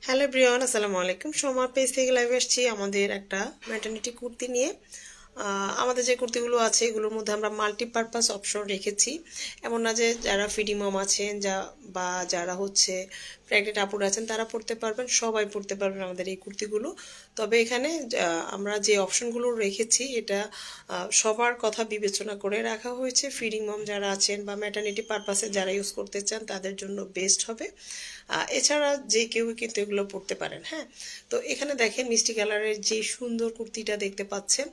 Hello everyone, আসসালামু আলাইকুম। Soma page থেকে লাইভ আসছি আমাদের একটা ম্যাটারনিটি কুর্তি নিয়ে। আমাদের যে কুর্তিগুলো আছে এগুলোর মধ্যে আমরা মাল্টিপারপাস অপশন রেখেছি। এমন না যে যারা ফিডিং মম আছেন বা যারা হচ্ছে প্রেগনেন্ট আপুরা আছেন তারা পড়তে পারবেন, সবাই পড়তে পারবেন আমাদের এই কুর্তিগুলো। তবে এখানে আমরা যে অপশনগুলো রেখেছি এটা সবার কথা বিবেচনা করে রাখা হয়েছে। ফিডিং মম যারা আছেন বা ম্যাটারনিটি পারপাসে যারা ইউজ করতে চান তাদের জন্য বেস্ট হবে। এছাড়া যে কেউ কিন্তু এগুলো পড়তে পারেন। হ্যাঁ, তো এখানে দেখেন মিষ্টি কালারের যে সুন্দর কুর্তিটা দেখতে পাচ্ছেন।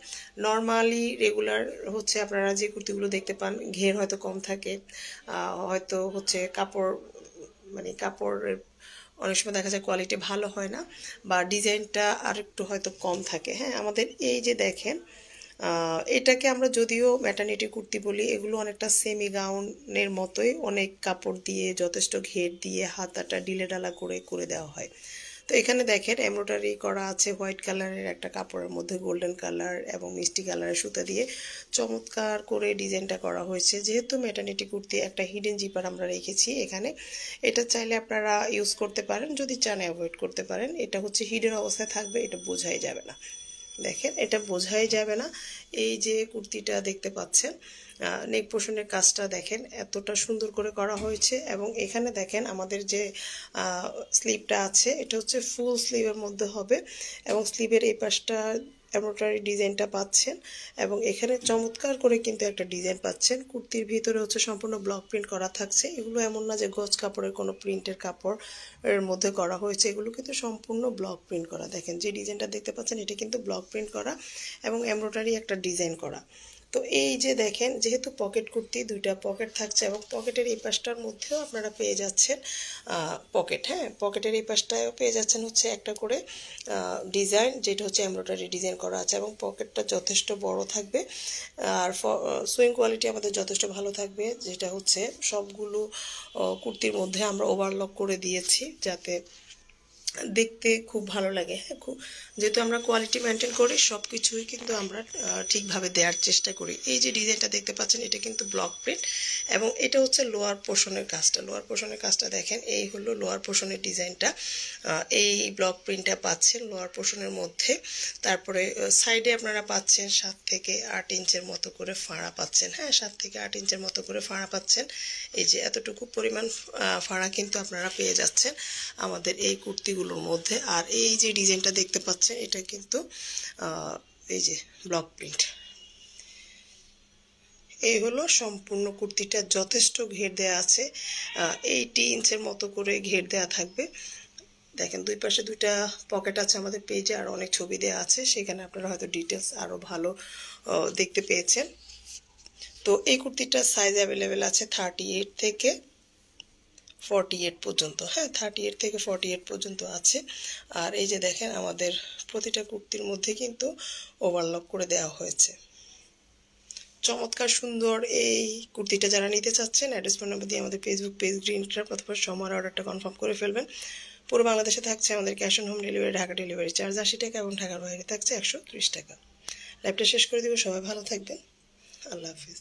নর্মালি রেগুলার হচ্ছে আপনারা যে কুর্তিগুলো দেখতে পান ঘের হয়তো কম থাকে, হয়তো হচ্ছে কাপড় কাপড়ের অনেক সময় দেখা যায় কোয়ালিটি ভালো হয় না বা ডিজাইনটা আর একটু হয়তো কম থাকে। হ্যাঁ, আমাদের এই যে দেখেন এটাকে আমরা যদিও ম্যাটারনিটি কুর্তি বলি, এগুলো অনেকটা সেমি গাউনের মতোই, অনেক কাপড় দিয়ে যথেষ্ট ঘের দিয়ে হাতাটা ডিলে ডালা করে করে দেওয়া হয়। তো এখানে দেখেন এমব্রয়ডারি করা আছে হোয়াইট কালারের একটা কাপড়ের মধ্যে গোল্ডেন কালার এবং মিষ্টি কালারের সুতা দিয়ে চমৎকার করে ডিজাইনটা করা হয়েছে। যেহেতু ম্যাটারনিটি কুর্তি একটা হিডেন জিপার আমরা রেখেছি এখানে, এটা চাইলে আপনারা ইউজ করতে পারেন, যদি চান অ্যাভয়েড করতে পারেন। এটা হচ্ছে হিডেন অবস্থায় থাকবে, এটা বোঝাই যাবে না। দেখেন এটা বোঝাই যাবে না। এই যে কুর্তিটা দেখতে পাচ্ছেন, নেক পোর্শনের কাজটা দেখেন এতটা সুন্দর করে করা হয়েছে। এবং এখানে দেখেন আমাদের যে স্লিভটা আছে এটা হচ্ছে ফুল স্লিভের মধ্যে হবে এবং স্লিভের এই পাশটা এমব্রয়ডারি ডিজাইনটা পাচ্ছেন এবং এখানে চমৎকার করে কিন্তু একটা ডিজাইন পাচ্ছেন। কুর্তির ভিতরে হচ্ছে সম্পূর্ণ ব্লক প্রিন্ট করা থাকছে। এগুলো এমন না যে গজ কাপড়ের কোনো প্রিন্টের কাপড় এর মধ্যে করা হয়েছে, এগুলো কিন্তু সম্পূর্ণ ব্লক প্রিন্ট করা। দেখেন যে ডিজাইনটা দেখতে পাচ্ছেন এটা কিন্তু ব্লক প্রিন্ট করা এবং এমব্রয়ডারি একটা ডিজাইন করা। তো এই যে দেখেন যেহেতু পকেট কুর্তি, দুইটা পকেট থাকছে এবং পকেটের এই পাশটার মধ্যেও আপনারা পেয়ে যাচ্ছেন পকেট। হ্যাঁ, পকেটের এই পাশটাও পেয়ে যাচ্ছেন হচ্ছে একটা করে ডিজাইন, যেটা হচ্ছে এমব্রয়ডারি ডিজাইন করা আছে এবং পকেটটা যথেষ্ট বড় থাকবে। আর সুইং কোয়ালিটি আমাদের যথেষ্ট ভালো থাকবে, যেটা হচ্ছে সবগুলো কুর্তির মধ্যে আমরা ওভারলক করে দিয়েছি যাতে দেখতে খুব ভালো লাগে। হ্যাঁ, যেহেতু আমরা কোয়ালিটি মেনটেন করি সব কিছুই কিন্তু আমরা ঠিকভাবে দেওয়ার চেষ্টা করি। এই যে ডিজাইনটা দেখতে পাচ্ছেন এটা কিন্তু ব্লক প্রিন্ট এবং এটা হচ্ছে লোয়ার পোর্শনের কাজটা। লোয়ার পোর্শনের কাজটা দেখেন, এই হলো লোয়ার পোর্শনের ডিজাইনটা। এই ব্লক প্রিন্টটা পাচ্ছেন লোয়ার পোর্শনের মধ্যে। তারপরে সাইডে আপনারা পাচ্ছেন 7 থেকে 8 ইঞ্চের মতো করে ফাড়া পাচ্ছেন। হ্যাঁ, 7 থেকে 8 ইঞ্চের মতো করে ফাড়া পাচ্ছেন। এই যে এতটুকু পরিমাণ ফাড়া কিন্তু আপনারা পেয়ে যাচ্ছেন আমাদের এই কুর্তিগুলোর মধ্যে। আর এই যে ডিজাইনটা দেখতে পাচ্ছেন এটা কিন্তু এই যে ব্লক প্রিন্ট। এই হলো সম্পূর্ণ কুর্তিটা, যথেষ্ট ঘের দেওয়া আছে, 80 ইঞ্চের মতো করে ঘের দেওয়া থাকবে। দেখেন দুই পাশে দুইটা পকেট আছে আমাদের পেজে, আর অনেক ছবি দেওয়া আছে, সেখানে আপনারা হয়তো ডিটেলস আরও ভালো দেখতে পেয়েছেন। তো এই কুর্তিটার সাইজ অ্যাভেলেবেল আছে 38 থেকে 48 পর্যন্ত। হ্যাঁ, 38 থেকে 48 পর্যন্ত আছে। আর এই যে দেখেন আমাদের প্রতিটা কুর্তির মধ্যে কিন্তু ওভারলক করে দেওয়া হয়েছে। চমৎকার সুন্দর এই কুর্তিটা যারা নিতে চাচ্ছেন অ্যাড্রেস ফোন নাম্বার দিয়ে আমাদের ফেসবুক পেজ গ্রিন ক্লাব অথবা সময়ের অর্ডারটা কনফার্ম করে ফেলবেন। পুরো বাংলাদেশে থাকছে আমাদের cash on home delivery, Dhaka delivery charge 80 টাকা এবং ঢাকার বাইরে থাকছে 130 টাকা। লাইভটা শেষ করে দিব, সবাই ভালো থাকবেন, আল্লাহ হাফিজ।